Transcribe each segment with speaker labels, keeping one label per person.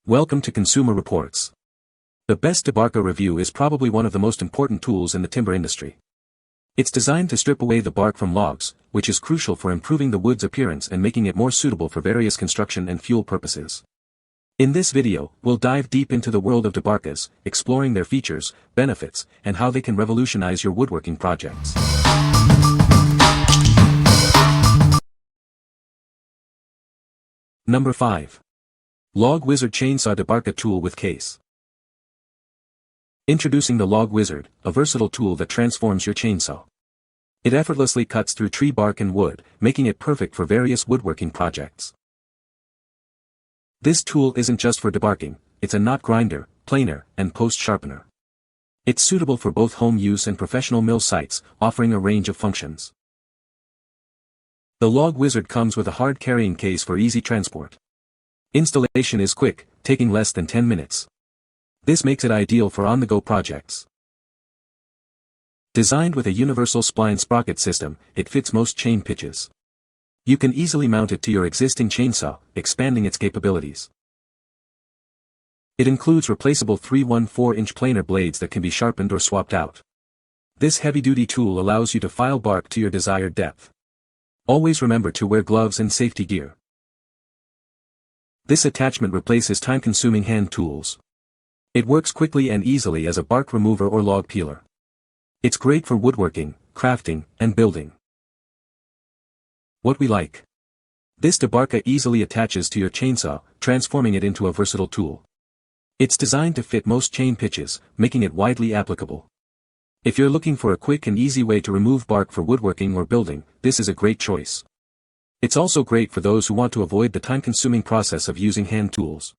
Speaker 1: Welcome to Consumer Reports. The best Debarker review is probably one of the most important tools in the timber industry. It's designed to strip away the bark from logs, which is crucial for improving the wood's appearance and making it more suitable for various construction and fuel purposes. In this video, we'll dive deep into the world of Debarkers, exploring their features, benefits, and how they can revolutionize your woodworking projects. Number 5. Log Wizard Chainsaw Debarker Tool with Case. Introducing the Log Wizard, a versatile tool that transforms your chainsaw. It effortlessly cuts through tree bark and wood, making it perfect for various woodworking projects. This tool isn't just for debarking, it's a knot grinder, planer, and post sharpener. It's suitable for both home use and professional mill sites, offering a range of functions. The Log Wizard comes with a hard carrying case for easy transport. Installation is quick, taking less than 10 minutes. This makes it ideal for on-the-go projects. Designed with a universal spline sprocket system, it fits most chain pitches. You can easily mount it to your existing chainsaw, expanding its capabilities. It includes replaceable 3/14-inch planer blades that can be sharpened or swapped out. This heavy-duty tool allows you to file bark to your desired depth. Always remember to wear gloves and safety gear. This attachment replaces time-consuming hand tools. It works quickly and easily as a bark remover or log peeler. It's great for woodworking, crafting, and building. What we like. This Debarker easily attaches to your chainsaw, transforming it into a versatile tool. It's designed to fit most chain pitches, making it widely applicable. If you're looking for a quick and easy way to remove bark for woodworking or building, this is a great choice. It's also great for those who want to avoid the time-consuming process of using hand tools.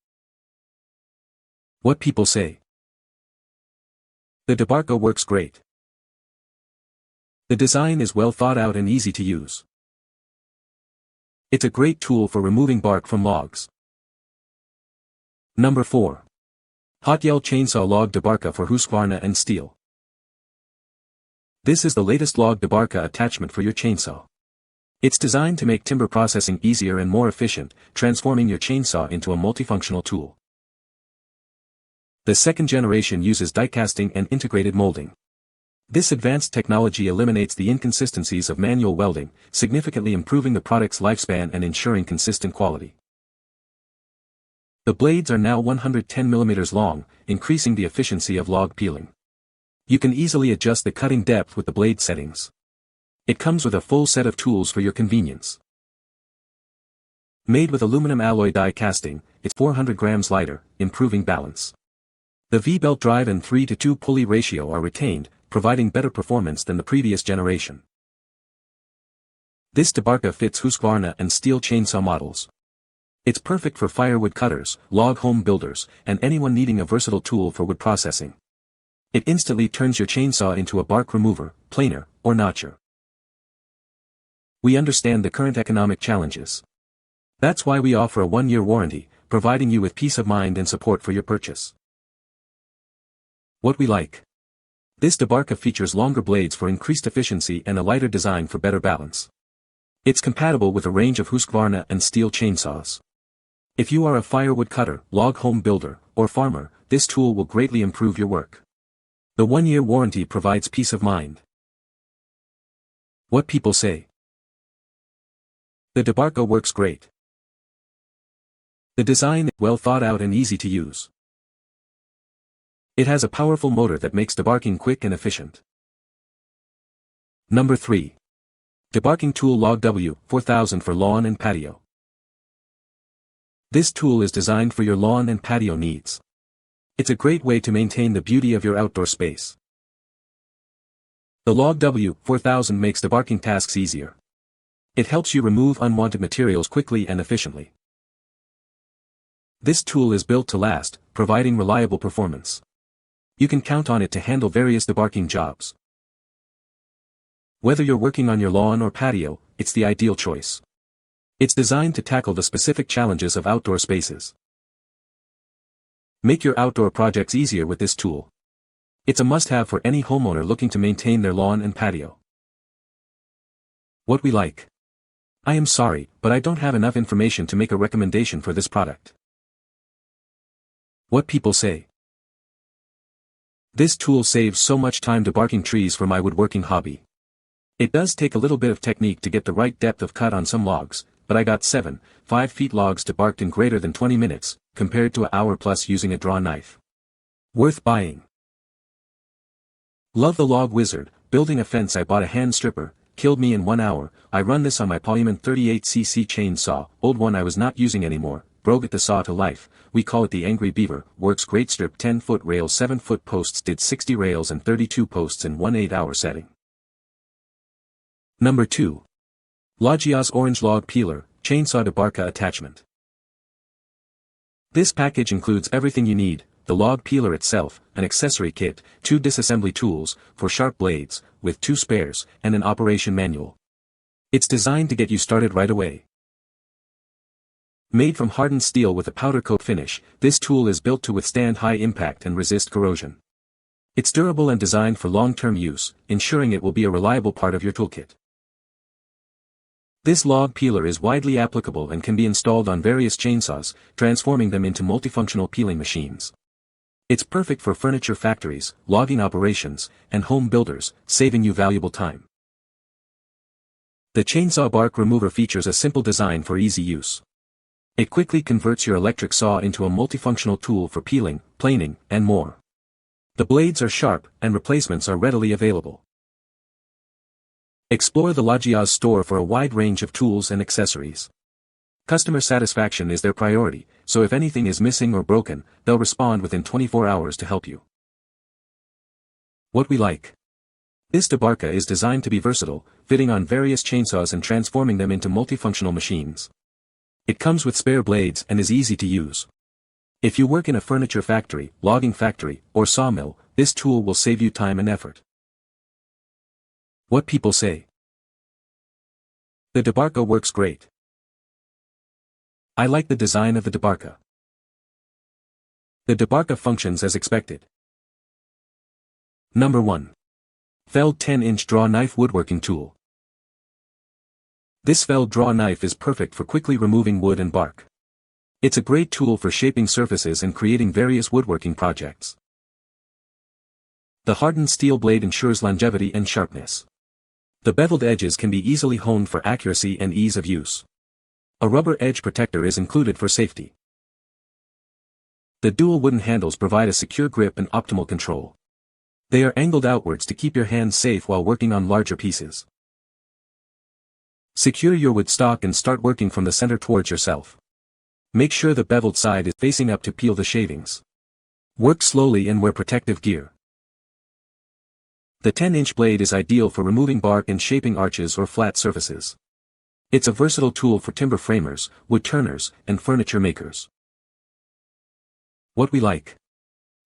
Speaker 1: What people say. The Debarker works great. The design is well thought out and easy to use. It's a great tool for removing bark from logs. Number 4. HOTYELL Chainsaw Log Debarker for Husqvarna and STIHL. This is the latest log Debarker attachment for your chainsaw. It's designed to make timber processing easier and more efficient, transforming your chainsaw into a multifunctional tool. The second generation uses die casting and integrated molding. This advanced technology eliminates the inconsistencies of manual welding, significantly improving the product's lifespan and ensuring consistent quality. The blades are now 110 mm long, increasing the efficiency of log peeling. You can easily adjust the cutting depth with the blade settings. It comes with a full set of tools for your convenience. Made with aluminum alloy die casting, it's 400 grams lighter, improving balance. The V-belt drive and 3:2 pulley ratio are retained, providing better performance than the previous generation. This Debarker fits Husqvarna and STIHL chainsaw models. It's perfect for firewood cutters, log home builders, and anyone needing a versatile tool for wood processing. It instantly turns your chainsaw into a bark remover, planer, or notcher. We understand the current economic challenges. That's why we offer a 1-year warranty, providing you with peace of mind and support for your purchase. What we like. This Debarker features longer blades for increased efficiency and a lighter design for better balance. It's compatible with a range of Husqvarna and STIHL chainsaws. If you are a firewood cutter, log home builder, or farmer, this tool will greatly improve your work. The 1-year warranty provides peace of mind. What people say. The Debarker works great. The design is well thought out and easy to use. It has a powerful motor that makes debarking quick and efficient. Number 3. Debarking Tool Log W4000 for Lawn and Patio. This tool is designed for your lawn and patio needs. It's a great way to maintain the beauty of your outdoor space. The Log W4000 makes debarking tasks easier. It helps you remove unwanted materials quickly and efficiently. This tool is built to last, providing reliable performance. You can count on it to handle various debarking jobs. Whether you're working on your lawn or patio, it's the ideal choice. It's designed to tackle the specific challenges of outdoor spaces. Make your outdoor projects easier with this tool. It's a must-have for any homeowner looking to maintain their lawn and patio. What we like. I am sorry, but I don't have enough information to make a recommendation for this product. What people say. This tool saves so much time debarking trees for my woodworking hobby. It does take a little bit of technique to get the right depth of cut on some logs, but I got 5 feet logs debarked in greater than 20 minutes, compared to an hour plus using a draw knife. Worth buying. Love the Log Wizard. Building a fence. I bought a hand stripper, killed me in 1 hour. I run this on my Polyman 38cc chainsaw, old one I was not using anymore, broke at the saw to life. We call it the Angry Beaver. Works great. Strip 10-foot rails, 7-foot posts, did 60 rails and 32 posts in 1 8-hour setting. Number 2. LAJIAOZ Orange Log Peeler, Chainsaw Debarker Attachment. This package includes everything you need: the log peeler itself, an accessory kit, 2 disassembly tools, for sharp blades, with 2 spares, and an operation manual. It's designed to get you started right away. Made from hardened steel with a powder coat finish, this tool is built to withstand high impact and resist corrosion. It's durable and designed for long-term use, ensuring it will be a reliable part of your toolkit. This log peeler is widely applicable and can be installed on various chainsaws, transforming them into multifunctional peeling machines. It's perfect for furniture factories, logging operations, and home builders, saving you valuable time. The chainsaw bark remover features a simple design for easy use. It quickly converts your electric saw into a multifunctional tool for peeling, planing, and more. The blades are sharp, and replacements are readily available. Explore the LAJIAOZ store for a wide range of tools and accessories. Customer satisfaction is their priority, so if anything is missing or broken, they'll respond within 24 hours to help you. What we like. This debarker is designed to be versatile, fitting on various chainsaws and transforming them into multifunctional machines. It comes with spare blades and is easy to use. If you work in a furniture factory, logging factory, or sawmill, this tool will save you time and effort. What people say. The debarker works great. I like the design of the debarker. The debarker functions as expected. Number 1. Felled 10-inch draw knife woodworking tool. This felled draw knife is perfect for quickly removing wood and bark. It's a great tool for shaping surfaces and creating various woodworking projects. The hardened steel blade ensures longevity and sharpness. The beveled edges can be easily honed for accuracy and ease of use. A rubber edge protector is included for safety. The dual wooden handles provide a secure grip and optimal control. They are angled outwards to keep your hands safe while working on larger pieces. Secure your wood stock and start working from the center towards yourself. Make sure the beveled side is facing up to peel the shavings. Work slowly and wear protective gear. The 10-inch blade is ideal for removing bark and shaping arches or flat surfaces. It's a versatile tool for timber framers, wood turners, and furniture makers. What we like.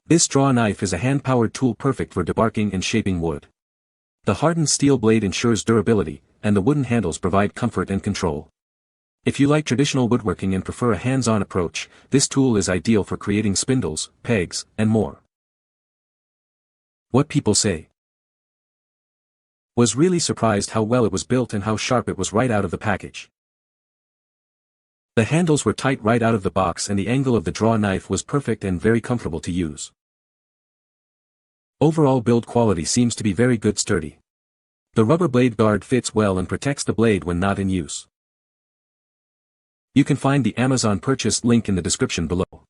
Speaker 1: This draw knife is a hand-powered tool perfect for debarking and shaping wood. The hardened steel blade ensures durability, and the wooden handles provide comfort and control. If you like traditional woodworking and prefer a hands-on approach, this tool is ideal for creating spindles, pegs, and more. What people say. Was really surprised how well it was built and how sharp it was right out of the package. The handles were tight right out of the box and the angle of the draw knife was perfect and very comfortable to use. Overall build quality seems to be very good, sturdy. The rubber blade guard fits well and protects the blade when not in use. You can find the Amazon purchase link in the description below.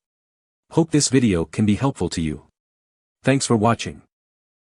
Speaker 1: Hope this video can be helpful to you. Thanks for watching.